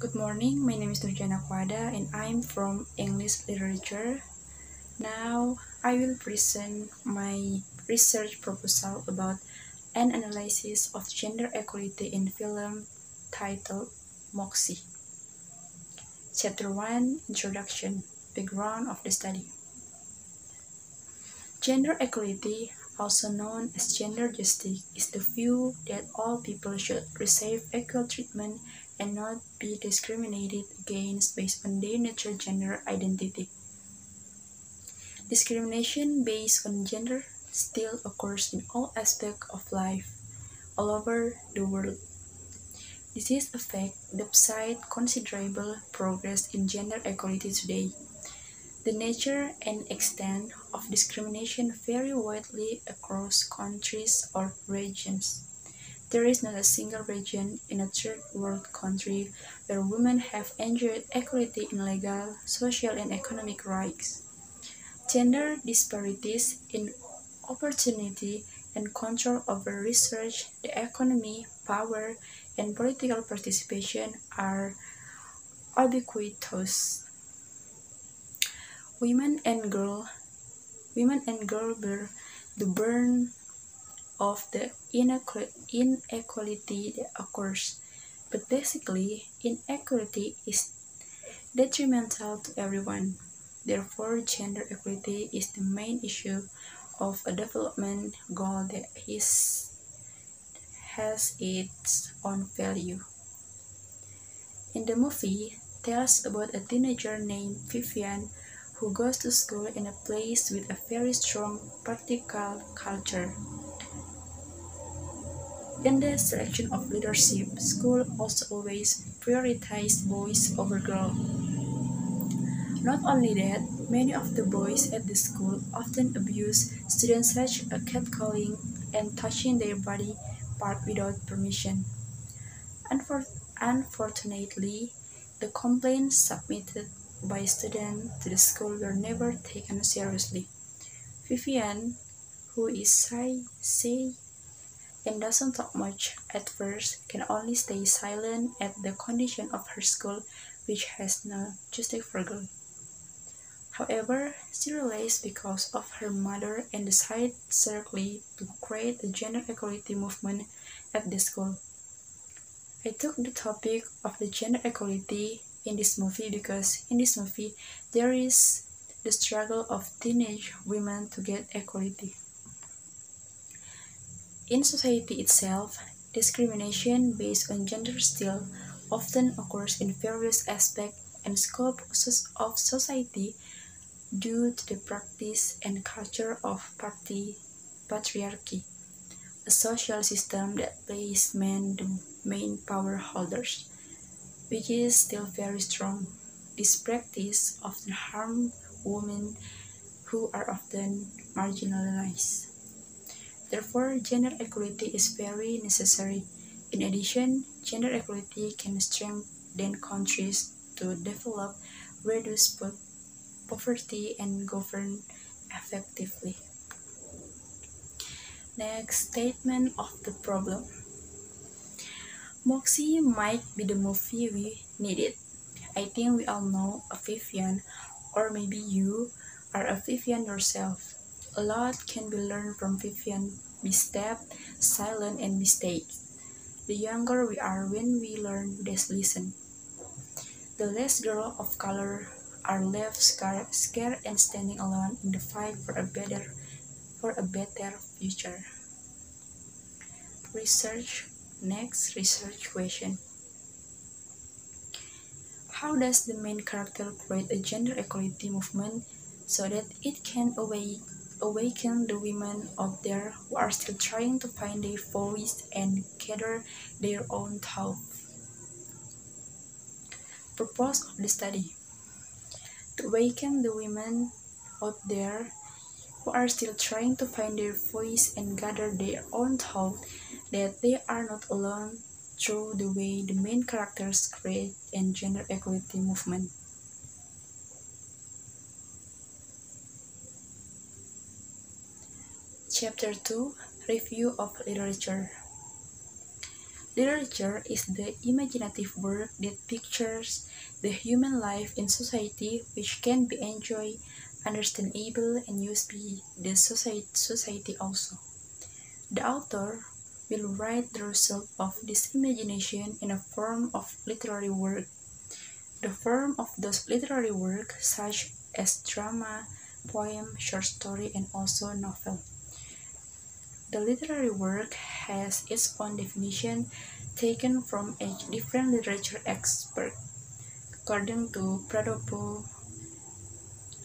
Good morning, my name is Nurjana Kwada and I'm from English Literature. Now I will present my research proposal about an analysis of gender equality in film titled Moxie. Chapter 1 Introduction Background of the study. Gender equality, also known as gender justice, is the view that all people should receive equal treatment and not be discriminated against based on their natural gender identity. Discrimination based on gender still occurs in all aspects of life all over the world. This affects the upside considerable progress in gender equality today. The nature and extent of discrimination vary widely across countries or regions. There is not a single region in a third world country where women have enjoyed equality in legal, social, and economic rights. Gender disparities in opportunity and control over research, the economy, power, and political participation are ubiquitous. Women and girls bear the burden of the inequality that occurs. But basically, inequality is detrimental to everyone. Therefore, gender equality is the main issue of a development goal that has its own value. In the movie, tells about a teenager named Vivian who goes to school in a place with a very strong patriarchal culture. In the selection of leadership, school also always prioritizes boys over girls. Not only that, many of the boys at the school often abuse students such as catcalling and touching their body part without permission. Unfortunately, the complaints submitted by students to the school were never taken seriously. Vivian, who is shy and doesn't talk much at first, can only stay silent at the condition of her school, which has no justice for girls. However, she realized because of her mother and decided certainly to create a gender equality movement at the school. I took the topic of the gender equality in this movie because in this movie there is the struggle of teenage women to get equality. In society itself, discrimination based on gender still often occurs in various aspects and scopes of society due to the practice and culture of patriarchy, a social system that places men the main power holders, which is still very strong. This practice often harms women who are often marginalized. Therefore, gender equality is very necessary. In addition, gender equality can strengthen countries to develop, reduce poverty, and govern effectively. Next, statement of the problem. Moxie might be the movie we needed. I think we all know a Vivian, or maybe you are a Vivian yourself. A lot can be learned from Vivian. Misstep, silent, and mistakes. The younger we are when we learn, less listen. The less girls of color are left scared and standing alone in the fight for a better future. Research. Next research question. How does the main character create a gender equality movement so that it can awaken the women out there who are still trying to find their voice and gather their own thoughts? Purpose of the study: to awaken the women out there who are still trying to find their voice and gather their own thought that they are not alone through the way the main characters create a gender equality movement. Chapter 2 Review of Literature. Literature is the imaginative work that pictures the human life in society which can be enjoyed, understandable, and used by the society also. The author will write the result of this imagination in a form of literary work. The form of those literary work, such as drama, poem, short story, and also novel. The literary work has its own definition taken from a different literature expert. According to Pradopo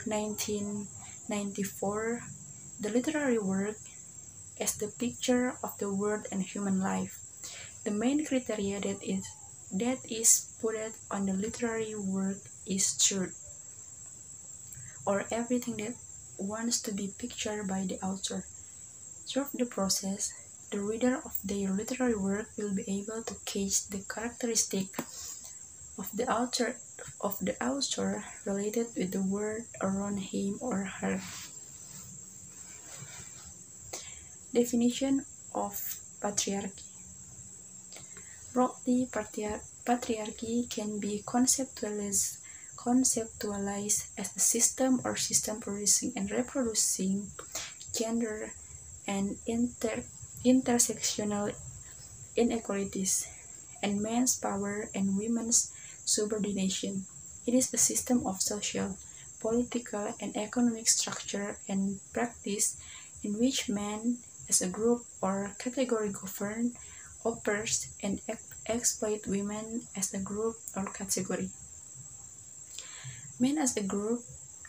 1994, the literary work is the picture of the world and human life. The main criteria that is put on the literary work is truth, or everything that wants to be pictured by the author. Through the process, the reader of their literary work will be able to catch the characteristic of the author related with the world around him or her. Definition of patriarchy. Broadly, patriarchy can be conceptualized as a system or system producing and reproducing gender and intersectional inequalities, and men's power and women's subordination. It is a system of social, political, and economic structure and practice in which men as a group or category govern, oppress, and exploit women as a group or category. Men as a group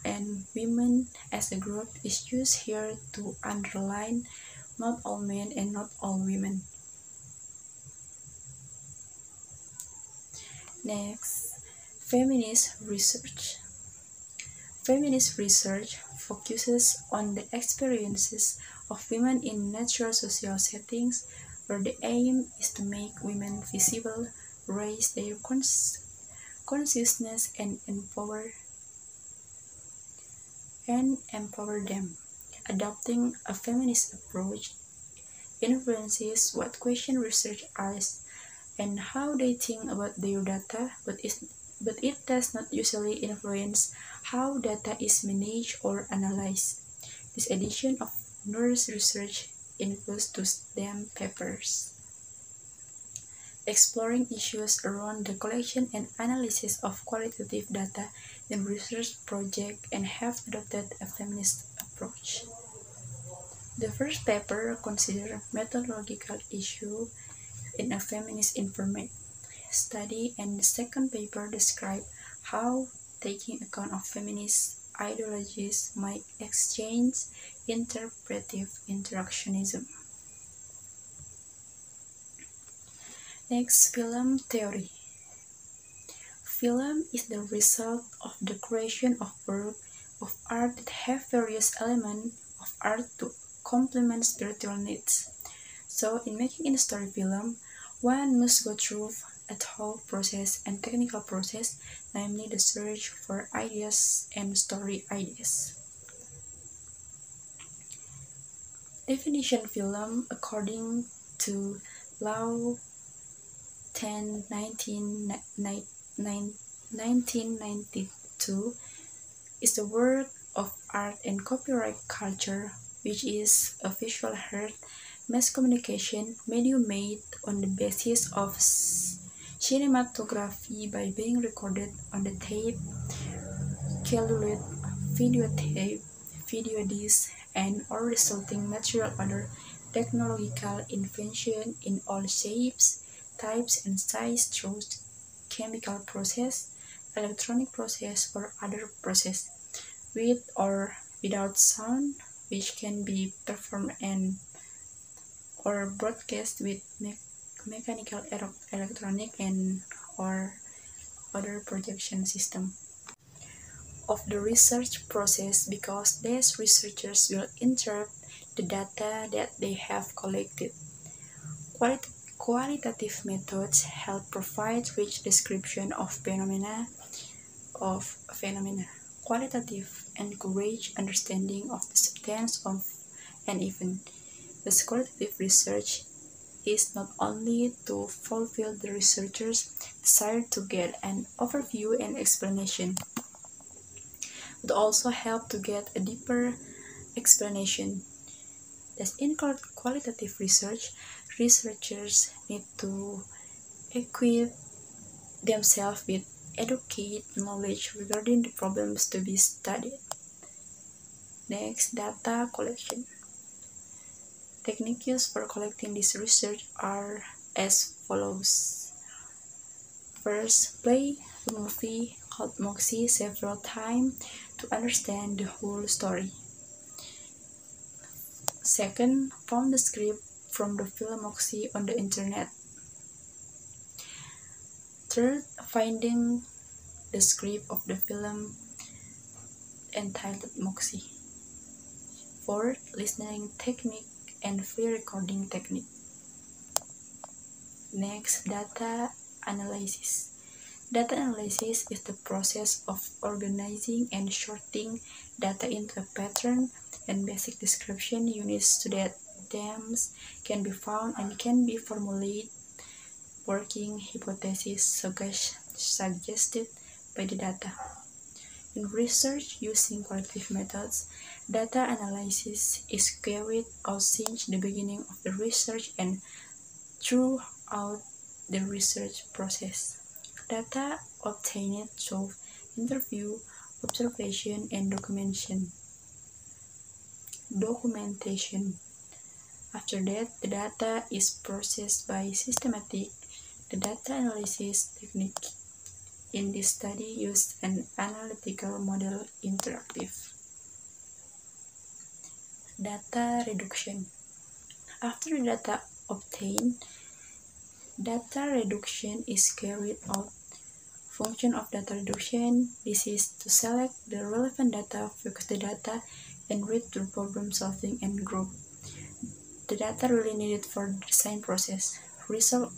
and women as a group is used here to underline not all men and not all women. Next, feminist research. Feminist research focuses on the experiences of women in natural social settings where the aim is to make women visible, raise their consciousness, and empower them. Adopting a feminist approach influences what question research asks and how they think about their data, but it does not usually influence how data is managed or analyzed. This edition of Nurse Research includes two STEM papers exploring issues around the collection and analysis of qualitative data in research projects and have adopted a feminist approach. The first paper considers methodological issues in a feminist information study, and the second paper describes how taking account of feminist ideologies might exchange interpretive interactionism. Next, film theory. Film is the result of the creation of works of art that have various elements of art to complement spiritual needs. So, in making a story film, one must go through a thought process and technical process, namely the search for ideas and story ideas. Definition film, according to Law 10 1992, is the work of art and copyright culture, which is a visual art mass communication medium made on the basis of cinematography by being recorded on the tape, celluloid, videotape, video disc, and or resulting material other technological invention in all shapes, types, and sizes through chemical process, electronic process, or other process, with or without sound, which can be performed and or broadcast with mechanical, electronic, and or other projection system of the research process, because these researchers will interpret the data that they have collected. Qualitative methods help provide rich description of phenomena. Qualitative encourage understanding of the substance of an event. Thus, qualitative research is not only to fulfill the researcher's desire to get an overview and explanation, but also help to get a deeper explanation. Thus, in qualitative research, researchers need to equip themselves with adequate knowledge regarding the problems to be studied. Next, data collection. Techniques used for collecting this research are as follows. First, play the movie called Moxie several times to understand the whole story. Second, found the script from the film Moxie on the internet. Third, finding the script of the film entitled Moxie. Fourth, listening technique and free recording technique. Next, data analysis. Data analysis is the process of organizing and sorting data into a pattern and basic description units so that terms can be found and can be formulated working hypotheses suggested by the data. In research using qualitative methods, data analysis is carried out since the beginning of the research and throughout the research process. Data obtained through interview, observation, and documentation. After that, the data is processed by systematic. The data analysis technique in this study used an analytical model interactive. Data reduction. After the data obtained, data reduction is carried out. Function of data reduction, this is to select the relevant data, focus the data, and read through problem solving and group the data really needed for the design process. Result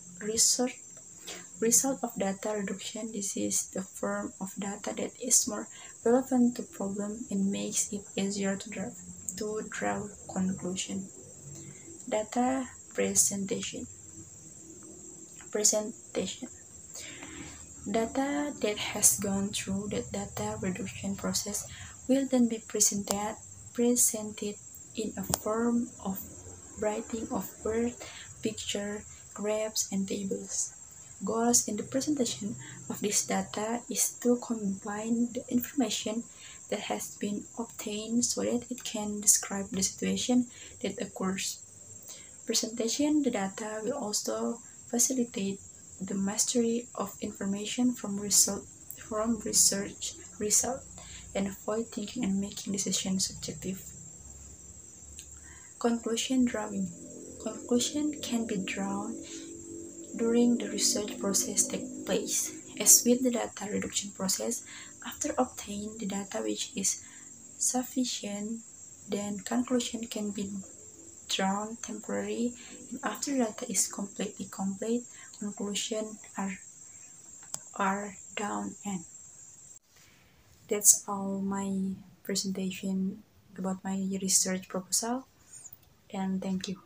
of data reduction, this is the form of data that is more relevant to problem and makes it easier to draw conclusion. Data presentation. Data that has gone through the data reduction process will then be presented in a form of writing of word, picture, graphs, and tables. Goals in the presentation of this data is to combine the information that has been obtained so that it can describe the situation that occurs. Presentation the data will also facilitate the mastery of information from research result and avoid thinking and making decisions subjective. Conclusion drawing. Conclusion can be drawn during the research process take place. As with the data reduction process, after obtaining the data which is sufficient, then conclusion can be drawn temporarily, and after data is completely complete, conclusion are down and that's all my presentation about my research proposal, and thank you.